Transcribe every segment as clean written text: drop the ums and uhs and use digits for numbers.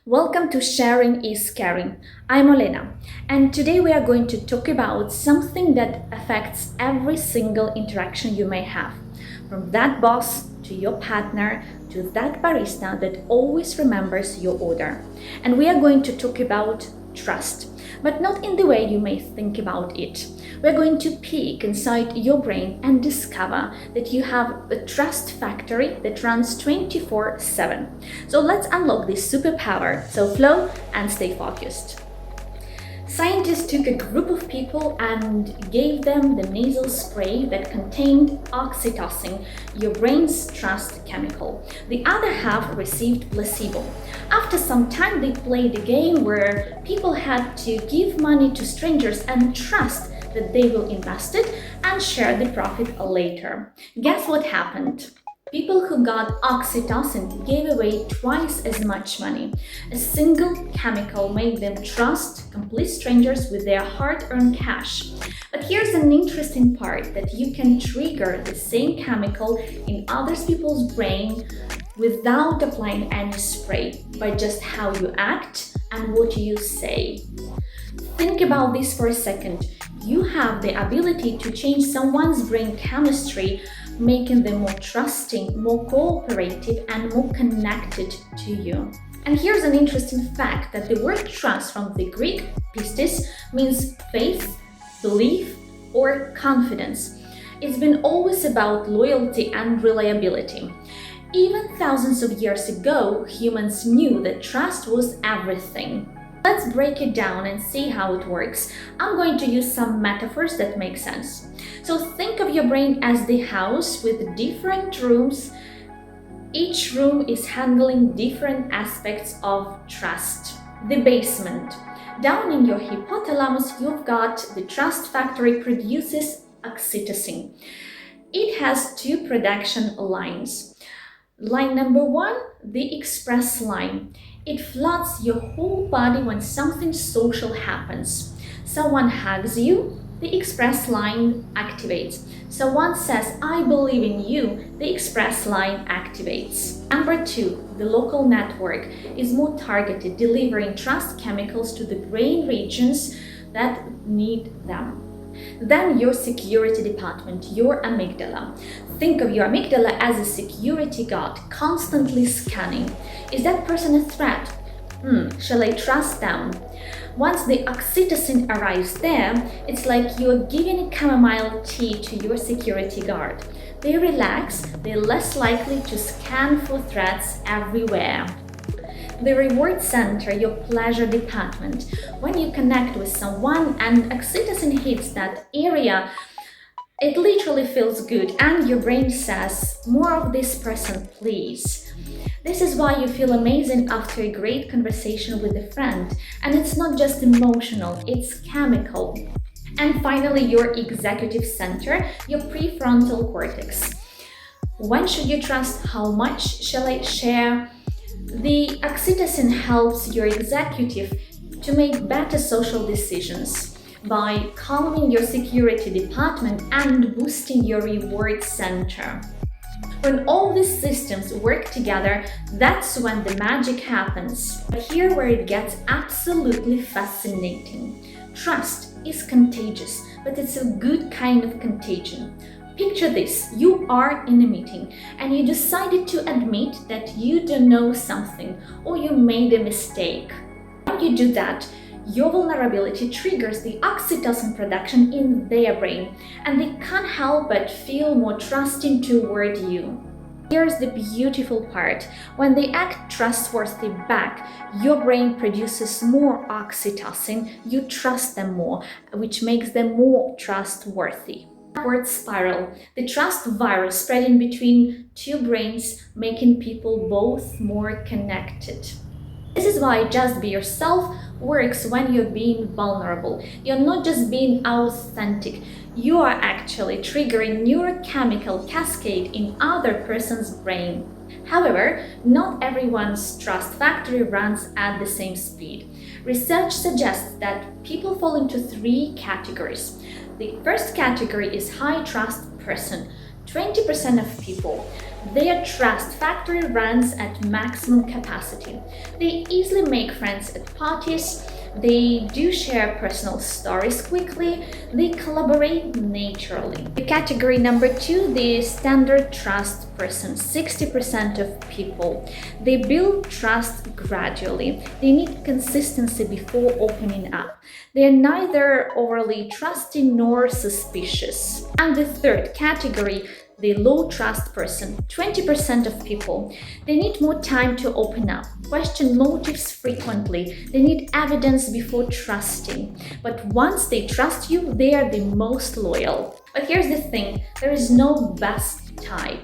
Welcome to Sharing is Caring. I'm Olena, and today we are going to talk about something that affects every single interaction you may have, from that boss to your partner to that barista that always remembers your order. And we are going to talk about trust, but not in the way you may think about it. We're going to peek inside your brain and discover that you have a trust factory that runs 24/7. So let's unlock this superpower. So flow and stay focused. Scientists took a group of people and gave them the nasal spray that contained oxytocin, your brain's trust chemical. The other half received placebo. After some time, they played a game where people had to give money to strangers and trust that they will invest it and share the profit later. Guess what happened? People who got oxytocin gave away twice as much money. A single chemical made them trust complete strangers with their hard-earned cash. But here's an interesting part, that you can trigger the same chemical in other people's brain without applying any spray, by just how you act and what you say. Think about this for a second. You have the ability to change someone's brain chemistry, making them more trusting, more cooperative, and more connected to you. And here's an interesting fact, that the word trust from the Greek pistis means faith, belief, or confidence. It's been always about loyalty and reliability. Even thousands of years ago, humans knew that trust was everything. Let's break it down and see how it works. I'm going to use some metaphors that make sense. So think of your brain as the house with different rooms. Each room is handling different aspects of trust. The basement. Down in your hypothalamus, you've got the trust factory produces oxytocin. It has two production lines. Line number one, the express line. It floods your whole body when something social happens. Someone hugs you, the express line activates. Someone says, "I believe in you," the express line activates. Number two, the local network is more targeted, delivering trust chemicals to the brain regions that need them. Then your security department, your amygdala. Think of your amygdala as a security guard, constantly scanning. Is that person a threat? Shall I trust them? Once the oxytocin arrives there, it's like you're giving a chamomile tea to your security guard. They relax, they're less likely to scan for threats everywhere. The reward center, your pleasure department. When you connect with someone and oxytocin hits that area, it literally feels good and your brain says, "More of this person, please." This is why you feel amazing after a great conversation with a friend. And it's not just emotional, it's chemical. And finally, your executive center, your prefrontal cortex. When should you trust? How much shall I share? The oxytocin helps your executive to make better social decisions by calming your security department and boosting your reward center. When all these systems work together, that's when the magic happens. But here where it gets absolutely fascinating. Trust is contagious, but it's a good kind of contagion. Picture this, you are in a meeting and you decided to admit that you don't know something or you made a mistake. When you do that, your vulnerability triggers the oxytocin production in their brain and they can't help but feel more trusting toward you. Here's the beautiful part. When they act trustworthy back, your brain produces more oxytocin, you trust them more, which makes them more trustworthy. Upward spiral, the trust virus spreading between two brains, making people both more connected. This is why just be yourself works when you're being vulnerable. You're not just being authentic, you are actually triggering neurochemical cascade in other person's brain. However, not everyone's trust factory runs at the same speed. Research suggests that people fall into three categories. The first category is high trust person. 20% of people Their trust factory runs at maximum capacity. They easily make friends at parties, they do share personal stories quickly, they collaborate naturally. The category number 2, the standard trust person, 60% of people. They build trust gradually. They need consistency before opening up. They are neither overly trusting nor suspicious. And the third category, the low trust person, 20% of people. They need more time to open up, question motives frequently, they need evidence before trusting. But once they trust you, they are the most loyal. But here's the thing, there is no best type.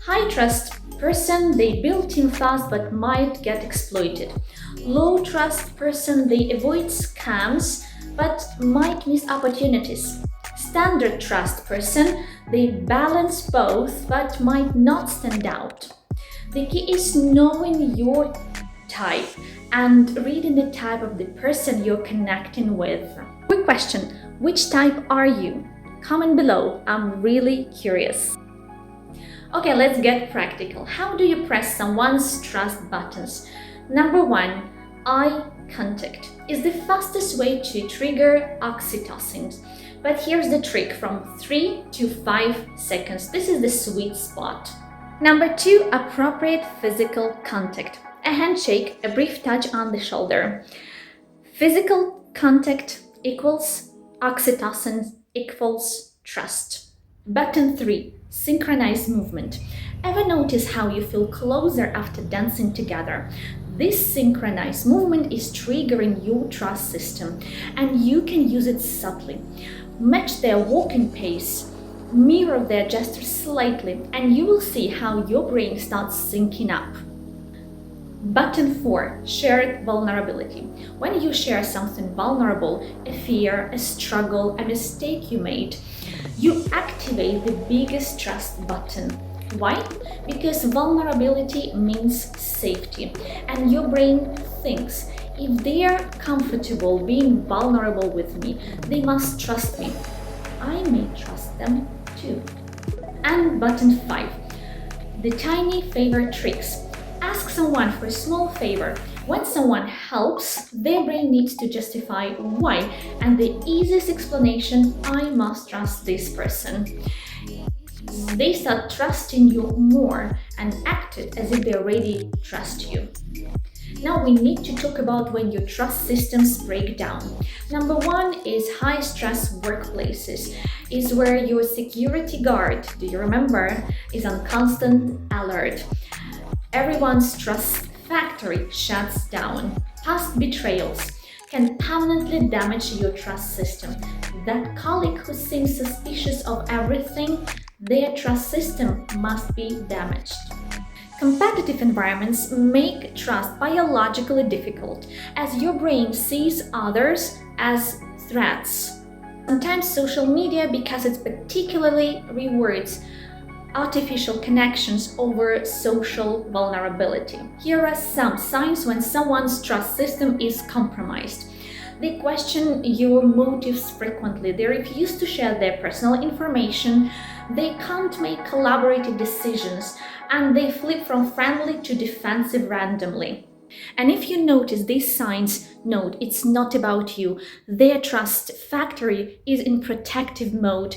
High trust person, they build team fast but might get exploited. Low trust person, they avoid scams but might miss opportunities. Standard trust person, they balance both but might not stand out. The key is knowing your type and reading the type of the person you're connecting with. Quick question, which type are you? Comment below, I'm really curious. Okay, let's get practical. How do you press someone's trust buttons? Number 1, eye contact is the fastest way to trigger oxytocin. But here's the trick, from 3 to 5 seconds. This is the sweet spot. Number 2, appropriate physical contact. A handshake, a brief touch on the shoulder. Physical contact equals oxytocin equals trust. Button 3, synchronized movement. Ever notice how you feel closer after dancing together? This synchronized movement is triggering your trust system, and you can use it subtly. Match their walking pace, mirror their gestures slightly, and you will see how your brain starts syncing up. Button 4, shared vulnerability. When you share something vulnerable, a fear, a struggle, a mistake you made, you activate the biggest trust button. Why? Because vulnerability means safety, and your brain thinks, if they are comfortable being vulnerable with me, they must trust me. I may trust them too. And button 5, the tiny favor tricks. Ask someone for a small favor. When someone helps, their brain needs to justify why, and the easiest explanation, I must trust this person. They start trusting you more and act it as if they already trust you. Now we need to talk about when your trust systems break down. Number 1 is high-stress workplaces, is where your security guard, do you remember, is on constant alert. Everyone's trust factory shuts down. Past betrayals can permanently damage your trust system. That colleague who seems suspicious of everything, their trust system must be damaged. Competitive environments make trust biologically difficult, as your brain sees others as threats. Sometimes social media, because it particularly rewards artificial connections over social vulnerability. Here are some signs when someone's trust system is compromised. They question your motives frequently, they refuse to share their personal information, they can't make collaborative decisions, and they flip from friendly to defensive randomly. And if you notice these signs, note it's not about you. Their trust factory is in protective mode.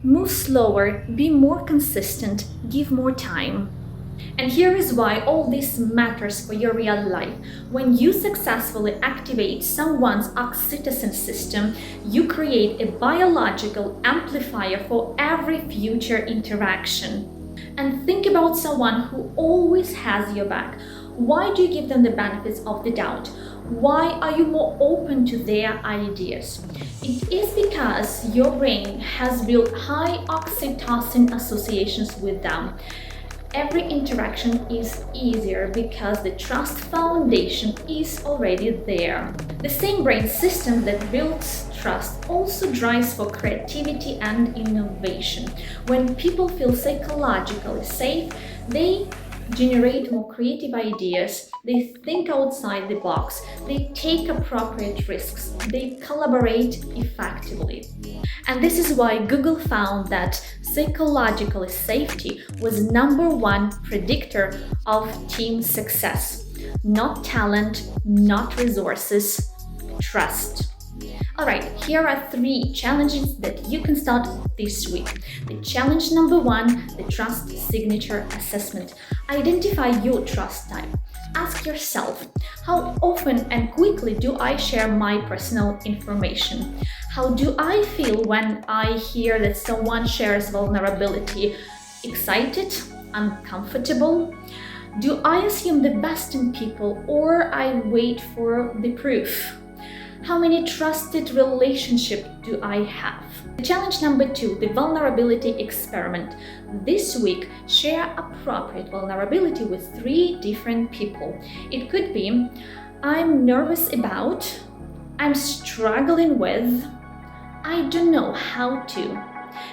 Move slower, be more consistent, give more time. And here is why all this matters for your real life. When you successfully activate someone's oxytocin system, you create a biological amplifier for every future interaction. And think about someone who always has your back. Why do you give them the benefits of the doubt? Why are you more open to their ideas? It is because your brain has built high oxytocin associations with them. Every interaction is easier because the trust foundation is already there. The same brain system that builds trust also drives for creativity and innovation. When people feel psychologically safe, they generate more creative ideas, they think outside the box, they take appropriate risks, they collaborate effectively. And this is why Google found that psychological safety was #1 predictor of team success. Not talent, not resources, trust. Alright, here are 3 challenges that you can start this week. The challenge #1, the trust signature assessment. Identify your trust type. Ask yourself, how often and quickly do I share my personal information? How do I feel when I hear that someone shares vulnerability? Excited? Uncomfortable? Do I assume the best in people or I wait for the proof? How many trusted relationships do I have? The challenge #2, the vulnerability experiment. This week, share appropriate vulnerability with 3 different people. It could be, I'm nervous about, I'm struggling with, I don't know how to.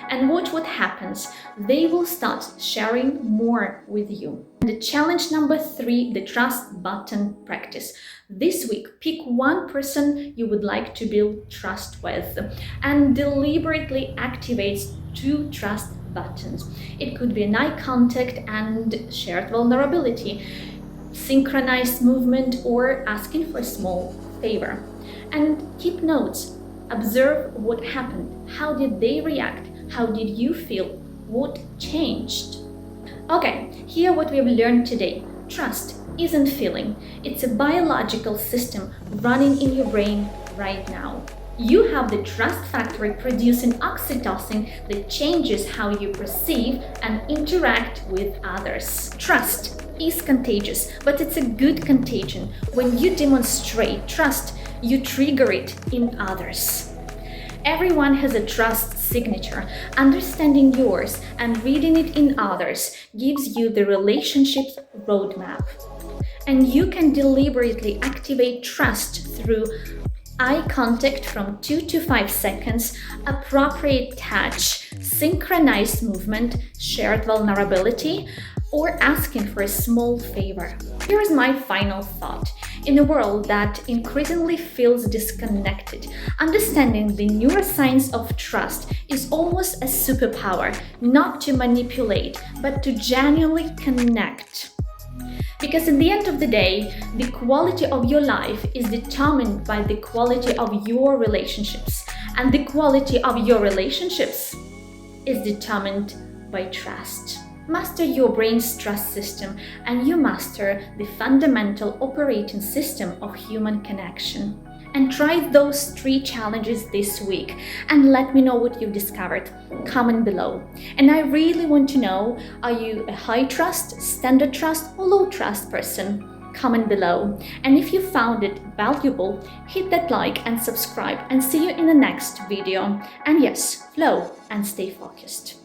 And watch what happens. They will start sharing more with you. The challenge #3, the trust button practice. This week, pick one person you would like to build trust with and deliberately activate 2 trust buttons. It could be an eye contact and shared vulnerability, synchronized movement, or asking for a small favor. And keep notes. Observe what happened. How did they react? How did you feel? What changed? Okay, here what we've learned today. Trust isn't feeling. It's a biological system running in your brain right now. You have the trust factory producing oxytocin that changes how you perceive and interact with others. Trust is contagious, but it's a good contagion. When you demonstrate trust, you trigger it in others. Everyone has a trust signature. Understanding yours and reading it in others gives you the relationships roadmap. And you can deliberately activate trust through eye contact from 2 to 5 seconds, appropriate touch, synchronized movement, shared vulnerability, or asking for a small favor. Here is my final thought. In a world that increasingly feels disconnected, understanding the neuroscience of trust is almost a superpower, not to manipulate, but to genuinely connect. Because at the end of the day, the quality of your life is determined by the quality of your relationships, and the quality of your relationships is determined by trust. Master your brain's trust system, and you master the fundamental operating system of human connection. And try those 3 challenges this week and let me know what you've discovered. Comment below. And I really want to know, are you a high trust, standard trust, or low trust person? Comment below. And if you found it valuable, hit that like and subscribe, and see you in the next video. And yes, flow and stay focused.